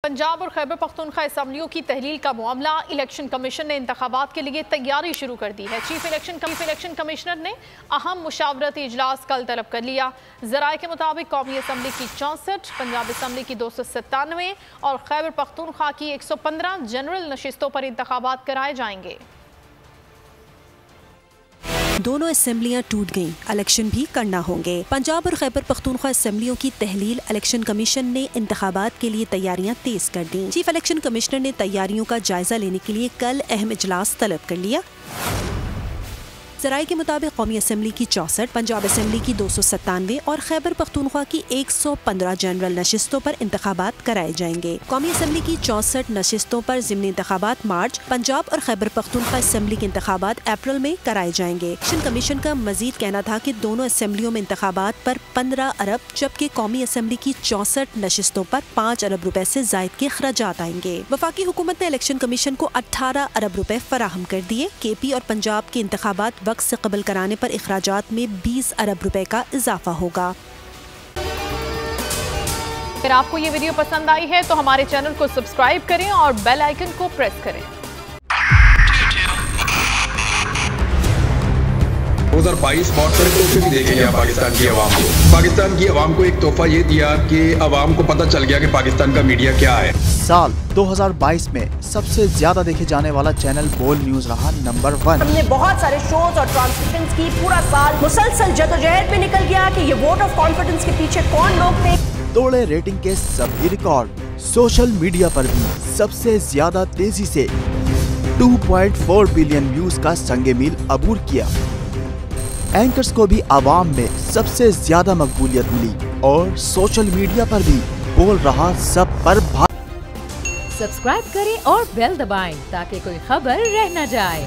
पंजाब और खैबर पख्तूनख्वा असम्बलियों की तहलील का मामला। इलेक्शन कमीशन ने इंतखाबात के लिए तैयारी शुरू कर दी है। चीफ इलेक्शन कमिश्नर ने अहम मुशावरती इजलास कल तलब कर लिया। ज़राए के मुताबिक कौमी असम्बली की 64, पंजाब असम्बली की 297 और खैबर पख्तूनख्वा की 115 जनरल नशिस्तों पर इंतखाबात कराए जाएंगे। दोनों असेंबलियां टूट गईं, इलेक्शन भी करना होंगे। पंजाब और खैबर पख्तूनख्वा असेंबलियों की तहलील इलेक्शन कमीशन ने इंतखाबात के लिए तैयारियां तेज कर दी। चीफ इलेक्शन कमिश्नर ने तैयारियों का जायजा लेने के लिए कल अहम इजलास तलब कर लिया। ज़राए के मुताबिक कौमी असम्बली की 64, पंजाब असम्बली की 297 और खैबर पख्तूनख्वा की 115 जनरल नशिस्तों पर इंतखाबात कराए जाएंगे। कौमी असम्बली की 64 नशिस्तों पर ज़िमनी इंतखाबात मार्च, पंजाब और खैबर पख्तूनख्वा असम्बली के इंतखाबात अप्रैल में कराए जाएंगे। इलेक्शन कमीशन का मजीद कहना था कि दोनों असम्बलियों में इंतखाबात पर 15 अरब जबकि कौमी असम्बली की 64 नशिस्तों पर 5 अरब रुपए से जायद के खर्चात आएंगे। वफाकी हुकूमत ने इलेक्शन कमीशन को 18 अरब रुपए फराहम कर दिए। KP और पंजाब के इंतखाबात वक्त से कबल कराने पर इखराजात में 20 अरब रुपए का इजाफा होगा। अगर आपको ये वीडियो पसंद आई है तो हमारे चैनल को सब्सक्राइब करें और बेल आइकन को प्रेस करें। 2022 बहुत सारे तोहफे भी देखे गया पाकिस्तान की आवाम को। पाकिस्तान की आवाम को एक तोहफा ये दिया कि आवाम को पता चल गया कि पाकिस्तान का मीडिया क्या है। साल 2022 में सबसे ज्यादा देखे जाने वाला चैनल बोल न्यूज रहा नंबर 1। हमने बहुत सारे शोज और ट्रांसमिशंस की। पूरा साल मुसलसल जदोजहद में निकल गया कि ये वोट ऑफ कॉन्फिडेंस के पीछे कौन लोग थे। तोड़े रेटिंग के सभी रिकॉर्ड। सोशल मीडिया पर भी सबसे ज्यादा तेजी से 2.4 बिलियन व्यूज का संगे मील अबूर किया। एंकर्स को भी आवाम में सबसे ज्यादा मकबूलियत मिली और सोशल मीडिया पर भी बोल रहा सब पर सब्सक्राइब करें और बेल दबाएं ताकि कोई खबर रह न जाए।